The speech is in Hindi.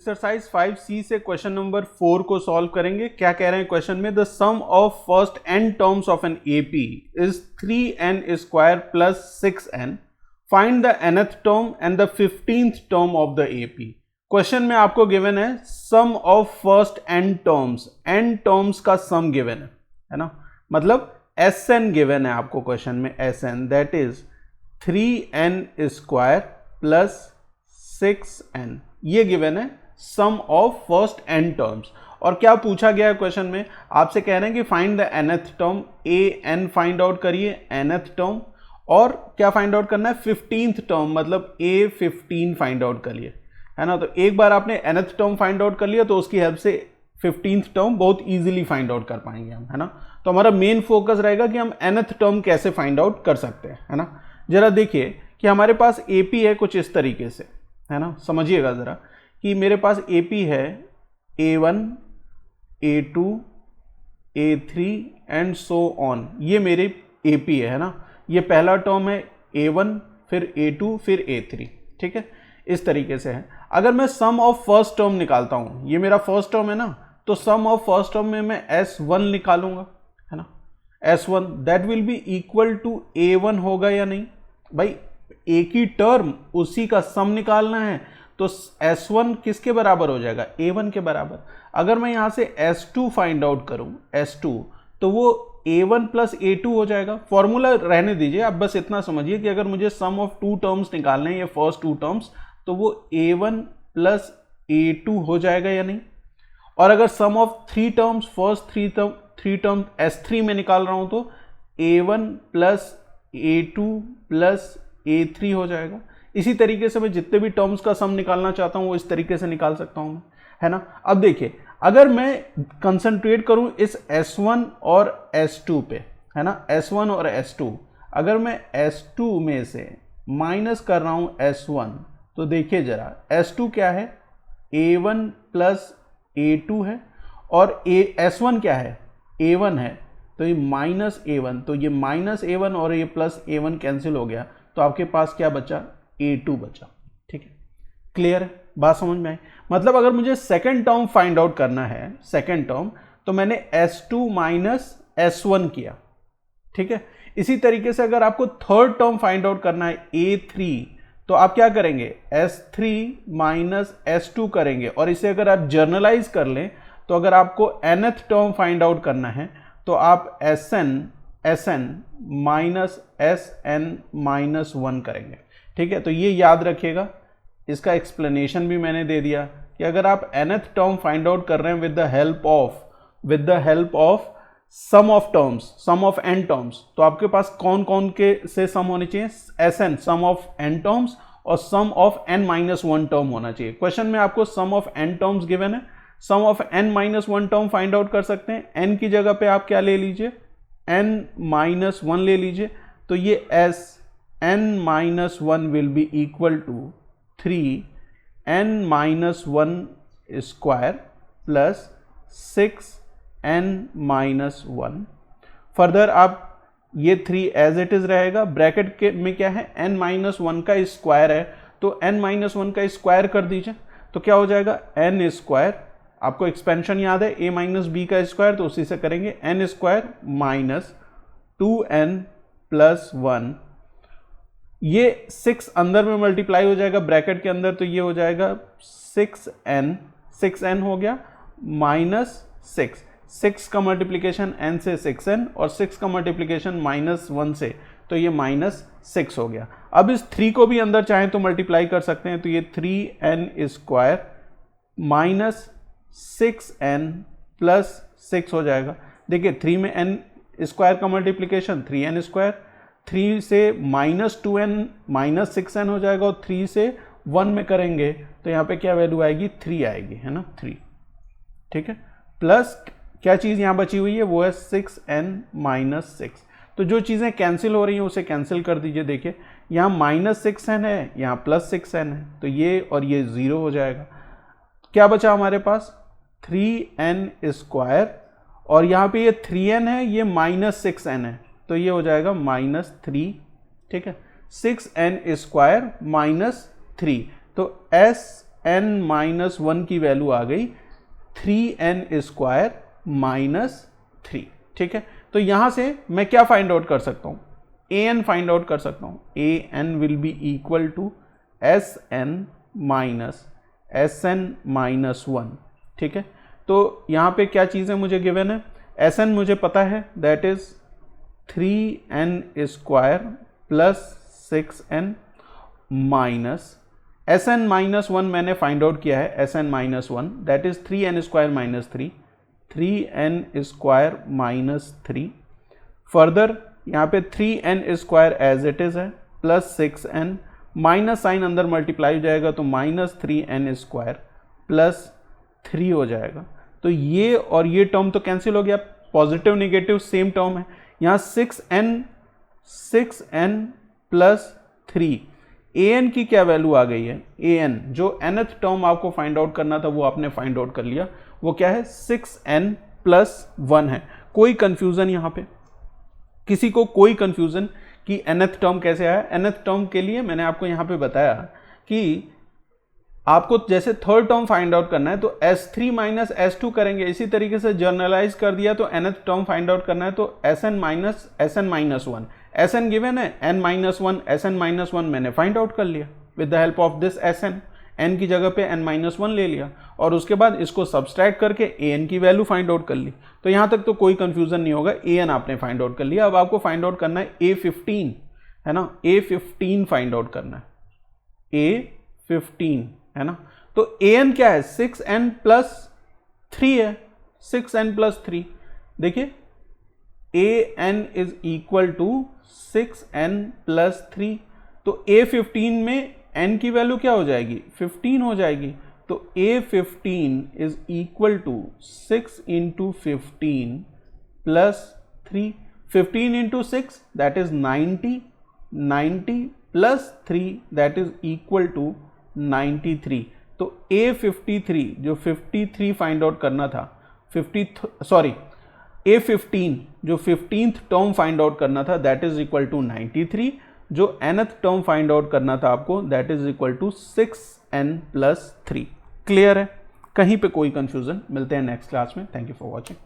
एक्सरसाइज 5C से क्वेश्चन नंबर 4 को सॉल्व करेंगे। क्या कह रहे हैं क्वेश्चन में, the sum of first n terms of an AP is 3n square plus 6n, find the nth term and the 15th term of the AP. Question में आपको गिवन है sum of first n terms का सम गिवन है ना, मतलब Sn गिवन है आपको क्वेश्चन में, Sn that is 3n square plus 6n, ये गिवन है sum of first n terms. और क्या पूछा गया है क्वेश्चन में, आपसे कह रहे हैं कि find the nth term, an find out करिए nth टर्म, और क्या फाइंड आउट करना है 15th टर्म, मतलब a15 फाइंड आउट करिए, है ना। तो एक बार आपने nth टर्म फाइंड आउट कर लिया तो उसकी हेल्प से 15th टर्म बहुत इजीली फाइंड आउट कर पाएंगे हम, है ना। तो हमारा मेन फोकस रहेगा कि हम nth टर्म कैसे फाइंड आउट कर सकते हैं, है ना। जरा देखिए कि हमारे पास AP है कुछ इस तरीके से, है ना, समझिएगा ज़रा कि मेरे पास AP है A1, A2, A3 and so on, ये मेरे AP है ना। ये पहला टर्म है A1, फिर A2, फिर A3, ठीक है, इस तरीके से है। अगर मैं सम ऑफ फर्स्ट टर्म निकालता हूँ, ये मेरा फर्स्ट टर्म है ना, तो सम ऑफ फर्स्ट टर्म में मैं S1 निकालूंगा, है ना। S1 that will be equal to A1 होगा या नहीं भाई, एक ही टर्म उसी का सम निकालना है, तो S1 किसके बराबर हो जाएगा, A1 के बराबर। अगर मैं यहां से S2 फाइंड आउट करूं, S2, तो वो A1 प्लस A2 हो जाएगा। फॉर्मूला रहने दीजिए, आप बस इतना समझिए कि अगर मुझे सम ऑफ 2 टर्म्स निकालने हैं, ये फर्स्ट 2 टर्म्स, तो वो A1 प्लस A2 हो जाएगा या नहीं। और अगर sum of 3 terms, first 3 term S3 में निकाल रहा हूं, तो A1 plus A2 plus A3 हो जाएगा। इसी तरीके से मैं जितने भी टर्म्स का सम निकालना चाहता हूं वो इस तरीके से निकाल सकता हूं, है ना। अब देखिए, अगर मैं कंसंट्रेट करूं इस S1 और S2 पे, है ना, S1 और S2, अगर मैं S2 में से माइनस कर रहा हूं S1, तो देखिए जरा S2 क्या है, A1 प्लस A2 है, और S1 क्या है, A1 है, तो ये माइनस A1, तो ये माइनस A1 और ये प्लस A1 कैंसिल हो गया, तो आपके पास क्या बचा, A2 बचा, ठीक है। क्लियर है, बात समझ में आई। मतलब अगर मुझे सेकंड टर्म फाइंड आउट करना है, सेकंड टर्म, तो मैंने S2 माइनस S1 किया, ठीक है। इसी तरीके से अगर आपको थर्ड टर्म फाइंड आउट करना है A3, तो आप क्या करेंगे, S3 माइनस S2 करेंगे, और इसे अगर आप जर्नलाइज कर लें, तो अगर आपको nth टर्म फाइंड आउट करना है तो आप Sn माइनस Sn माइनस 1 करेंगे, ठीक है। तो ये याद रखिएगा, इसका एक्सप्लेनेशन भी मैंने दे दिया कि अगर आप nth टर्म फाइंड आउट कर रहे हैं with the help of sum of terms, sum of n terms, तो आपके पास कौन कौन के से सम होने चाहिए, Sn sum of n terms और sum of n minus 1 term होना चाहिए। क्वेश्चन में आपको sum of n terms given है, sum of n minus 1 term find out कर सकते हैं। n की जगह पे आप क्या ले लीजिए, n माइनस 1 ले लीजिए, तो ये Sn minus 1 will be equal to 3n minus 1 square plus 6n minus 1। Further आप ये 3 एज इट इज रहेगा, ब्रैकेट के में क्या है, n माइनस 1 का स्क्वायर है, तो n माइनस 1 का स्क्वायर कर दीजिए, तो क्या हो जाएगा, n स्क्वायर, आपको एक्सपेंशन याद है a माइनस बी का स्क्वायर, तो उसी से करेंगे, n square minus 2n plus 1, ये 6 अंदर में मल्टीप्लाई हो जाएगा ब्रैकेट के अंदर, तो ये हो जाएगा 6n हो गया माइनस 6 का मल्टीप्लीकेशन n से 6n, और 6 का मल्टीप्लीकेशन माइनस 1 से, तो ये माइनस 6 हो गया। अब इस 3 को भी अंदर चाहें तो मल्टीप्लाई कर सकते हैं, तो ये 3n square minus 6n plus 6 हो जाएगा। देखिए 3 में n स्क्वायर का मल्टीप्लीकेशन 3n स्क्वायर, 3 से माइनस 2n माइनस 6n हो जाएगा, और 3 से 1 में करेंगे तो यहाँ पे क्या वैल्यू आएगी, 3 आएगी, है ना, 3, ठीक है। प्लस क्या चीज़ यहाँ बची हुई है, वो है 6n माइनस 6। तो जो चीज़ें कैंसिल हो रही हैं उसे कैंसिल कर दीजिए। देखिए यहाँ माइनस 6n है, यहाँ प्लस 6n है, तो ये और ये 0 हो जाएगा। क्या बचा हमारे पास, 3n स्क्वायर, और यहाँ पे ये 3n है, ये माइनस 6n है, तो ये हो जाएगा माइनस 3, ठीक है। 6n स्क्वायर माइनस 3, तो n माइनस 1 की वैल्यू आ गई 3n स्क्वायर माइनस 3। ठीक है, तो यहां से मैं क्या फाइंड आउट कर सकता हूं, an फाइंड आउट कर सकता हूं। an will be equal to sn minus sn minus 1। ठीक है, तो यहाँ पे क्या चीज़ें मुझे गिवन है, sn मुझे पता है that is 3n square plus 6n minus sn minus 1 मैंने फाइंड आउट किया है, sn minus 1 that is 3n square minus 3, 3n square minus 3। Further यहाँ पे 3n square as it is है प्लस 6n, माइनस साइन अंदर मल्टीप्लाई हो जाएगा तो माइनस 3n स्क्वायर प्लस 3 हो जाएगा। तो ये और ये टर्म तो कैंसिल हो गया, पॉजिटिव नेगेटिव सेम टर्म है। यहाँ 6n प्लस 3, an की क्या वैल्यू आ गई है, an जो nth टर्म आपको फाइंड आउट करना था वो आपने फाइंड आउट कर लिया, वो क्या है 6n प्लस 1 है। कोई कंफ्यूजन यहाँ पे, किसी को कोई कंफ्यूजन कि nth टर्म कैसे आया? nth टर्म के लिए मैंने आपको यहाँ पे बताया कि आपको जैसे थर्ड टर्म फाइंड आउट करना है तो S3 माइनस S2 करेंगे, इसी तरीके से जर्नलाइज कर दिया तो nth टर्म फाइंड आउट करना है तो Sn माइनस -1, Sn गिवन है n माइनस 1, Sn माइनस 1 मैंने फाइंड आउट कर लिया with the help of this Sn, n की जगह पे n माइनस 1 ले लिया और उसके बाद इसको सब्सट्रैक्ट करके an की वैल्यू फाइंड आउट कर ली। तो यहाँ तक तो कोई कंफ्यूजन नहीं होगा, an आपने फाइंड आउट कर लिया। अब आपको फाइंड आउट करना है A15, है ना, A15 फाइंड आउट करना है, A15 है ना। तो an क्या है, 6n प्लस 3 है, 6n प्लस 3। देखिए an is equal to 6n plus 3, तो A15 में n की वैल्यू क्या हो जाएगी, 15 हो जाएगी। तो A15 is equal to 6 into 15 plus 3, 15 into 6 that is 90, 90 plus 3 that is equal to 93। तो A53 जो 53 फाइंड आउट करना था, A15 जो 15th टर्म फाइंड आउट करना था दैट इज इक्वल टू 93, जो nth टर्म फाइंड आउट करना था आपको that is equal to 6n plus 3। Clear है, कहीं पे कोई कंफ्यूजन? मिलते हैं नेक्स्ट क्लास में। Thank you for watching.